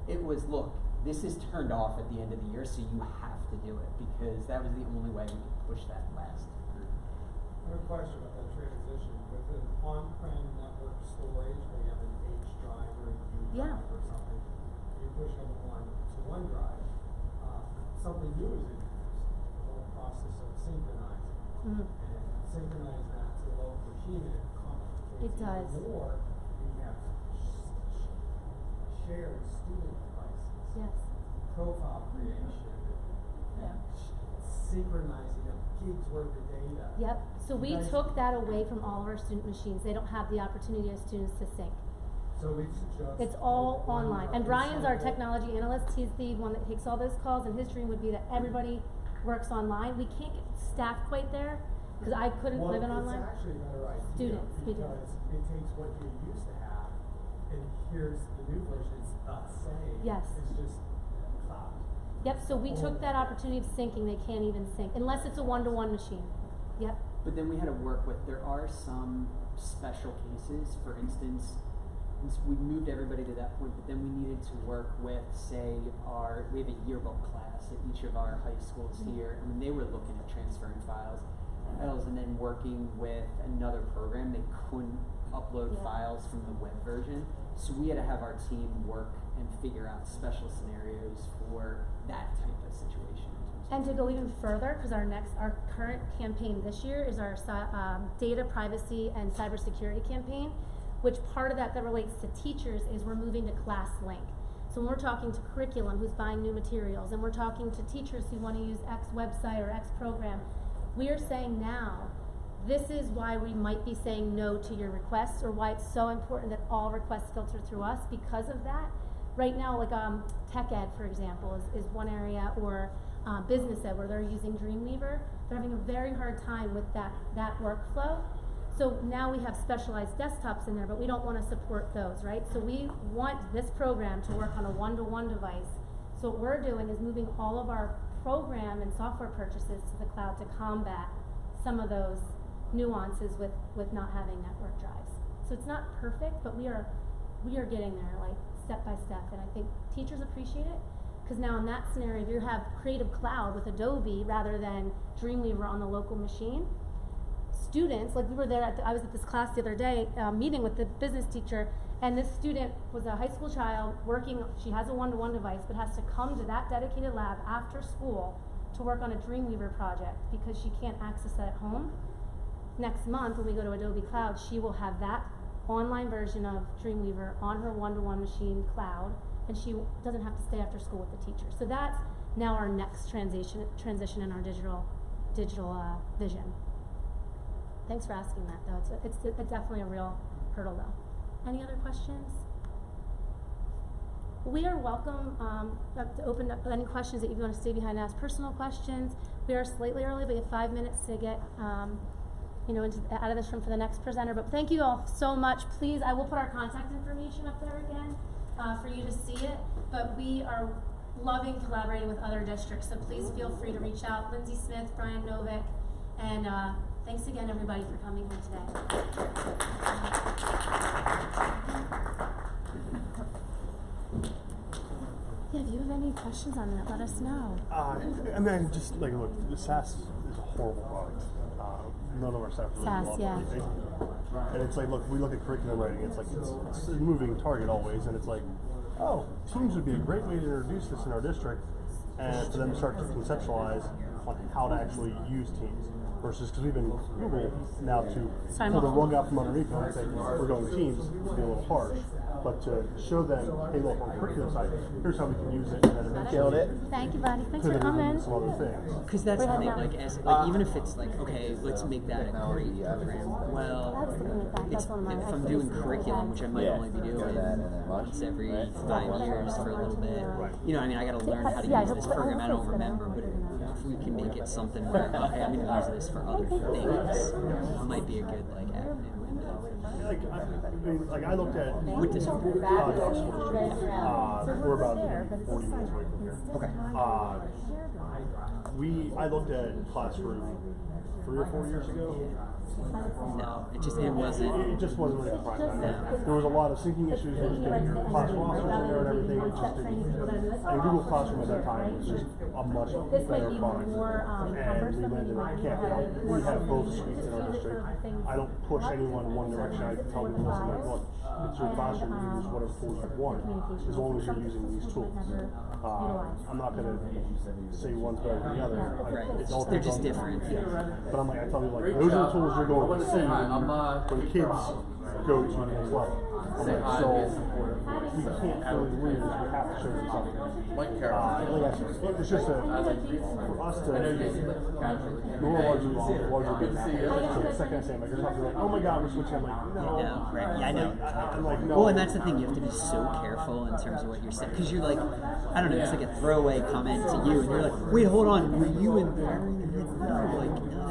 it was, look, this is turned off at the end of the year, so you have to do it, because that was the only way we could push that last group. I have a question about that transition. With an on-prem network storage, where you have an H drive or a U drive or something, you push them to OneDrive, something new is introduced, the whole process of synchronizing. Mm-hmm. And synchronize that to the local machine, and it complicates It does. even more. You have shared student devices, Yes. profile creation, and synchronizing a gig's worth of data. Yep. So we Nice. took that away from all of our student machines. They don't have the opportunity as students to sync. So it's just It's all one online. And Brian's our recycle. technology analyst. He's the one that takes all those calls, and his dream would be that everybody works online. We can't get staff quite there, because I couldn't live in online. It's actually a better idea. Students, we do. Because it takes what you used to have, and here's the new version. It's the same. Yes. It's just cloud. Yep, so we took that opportunity of syncing. They can't even sync, unless it's a one-to-one machine. Yep. But then we had to work with, there are some special cases, for instance, we moved everybody to that point, but then we needed to work with, say, we have a yearbook class at each of our high schools here, and when they were looking at transferring files, and then working with another program, they couldn't upload files from the web version, so we had to have our team work and figure out special scenarios for that type of situation. And to go even further, because our current campaign this year is our data privacy and cybersecurity campaign, which part of that relates to teachers is we're moving to ClassLink. So when we're talking to curriculum who's buying new materials, and we're talking to teachers who want to use X website or X program, we are saying now, this is why we might be saying no to your requests, or why it's so important that all requests filter through us because of that. Right now, like tech ed, for example, is one area, or business ed, where they're using Dreamweaver. They're having a very hard time with that workflow. So now we have specialized desktops in there, but we don't want to support those, right? So we want this program to work on a one-to-one device. So what we're doing is moving all of our program and software purchases to the cloud to combat some of those nuances with not having network drives. So it's not perfect, but we are getting there, like step by step, and I think teachers appreciate it. Because now in that scenario, if you have Creative Cloud with Adobe rather than Dreamweaver on the local machine, students, like we were there I was at this class the other day, meeting with the business teacher, and this student was a high school child working, she has a one-to-one device, but has to come to that dedicated lab after school to work on a Dreamweaver project because she can't access that at home. Next month, when we go to Adobe Cloud, she will have that online version of Dreamweaver on her one-to-one machine cloud, and she doesn't have to stay after school with the teacher. So that's now our next transition in our digital vision. Thanks for asking that, though. It's definitely a real hurdle, though. Any other questions? We are welcome to open up any questions that you want to stay behind and ask personal questions. We are slightly early, but you have 5 minutes to get out of this room for the next presenter. But thank you all so much. Please, I will put our contact information up there again for you to see it. But we are loving collaborating with other districts, so please feel free to reach out. Lindsay Smith, Brian Novick, and thanks again, everybody, for coming here today. Yeah, if you have any questions on that, let us know. I mean, just like, look, the SAS is a horrible product. None of our staff really SAS, love yeah. it. And it's like, look, we look at curriculum writing, it's like, it's a moving target always, and it's like, oh, Teams would be a great way to introduce this in our district, and for them to start to conceptualize on how to actually use Teams. Versus, because we've been Google now to pull the rug out from underneath them and say, we're going Teams, would be a little harsh. But to show them, hey, look, on the curriculum side, here's how we can use it, and then eventually Killed it. Thank you, buddy. Thanks for pivot coming. into some other things. Because that's the thing, like, even if it's like, okay, let's make that a great program. Well, it's, if I'm doing curriculum, which I might only be doing once every 5 years for a little bit, you know, I mean, I got to learn how to use this program. I don't remember, but if we can make it something where, okay, I'm going to use this for other things, it might be a good like avenue. Like I looked at What district? Dock School District. We're about 40 minutes away from here. Okay. I looked at Classroom 3 or 4 years ago. No, it wasn't. It just wasn't really prime time. There was a lot of syncing issues with getting your class rosters in there and everything. It just didn't. And Google Classroom at that time was just a much better product. And we landed at camp. We have both suites in our district. I don't push anyone in one direction. I tell people, listen, like, look, it's your classroom. You can use whatever tools you want, as long as you're using these tools. I'm not going to say one's better than the other. They're just different. But I'm like, I tell you, like, those are the tools you're going to see when kids go to the next level. I'm like, so we can't really lose. We have to show them something. Like I said, it's just for us to more larger business. So the second I say, like, oh my God, we're switching. I'm like, no. No, right? Yeah, I know. I'm like, no. Well, and that's the thing. You have to be so careful in terms of what you're saying, because you're like, I don't know. It's like a throwaway comment to you, and you're like, wait, hold on, were you in there? No, like, no.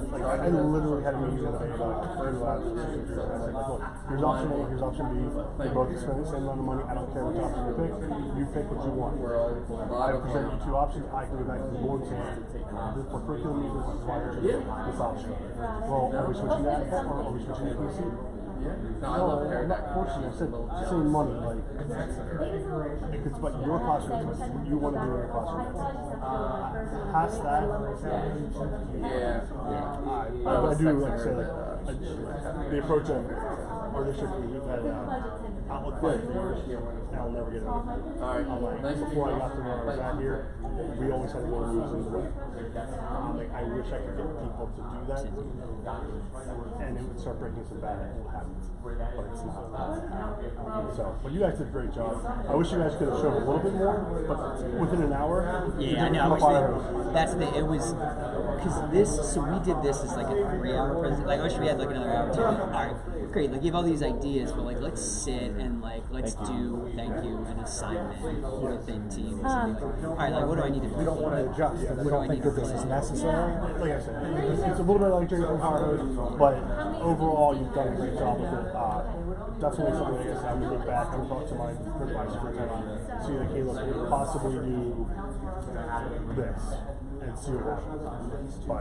Like, I literally had a meeting the other day about very loud. I said, look, here's option A, here's option B. They both spend the same amount of money. I don't care which option you pick. You pick what you want. I present you 2 options. I can go back to the board and say, for curriculum needs, this is why we're choosing this option. Well, are we switching that, or are we switching to PC? No, I'm not forcing you. I said, same money. Like, if it's about your classroom, it's what you want to do in your classroom. Past that, I do like say like the approach of our district. We've had Outlook for years, and I'll never get it. I'm like, before I got to where I was at here, we always had one moves in the way. Like, I wish I could get people to do that, and it would start breaking some bad old habits. But it's not. So, but you guys did a great job. I wish you guys could have shown a little bit more, but within an hour. Yeah, I know. That's the. It was because this. So we did this as like a 3-hour presentation. Like, I wish we had like another hour too. All right, great. Like, you have all these ideas, but like, let's sit and like let's do an assignment within Teams. And be like, all right, like, what do I need to? We don't want to adjust, and we don't think that this is necessary. Like I said, it's a little bit like drinking from fire hose, but overall, you've done a great job with it. Definitely something like I said, I'm going to look back and talk to my superintendent, see like, hey, look, we could possibly do this, and see what happens. But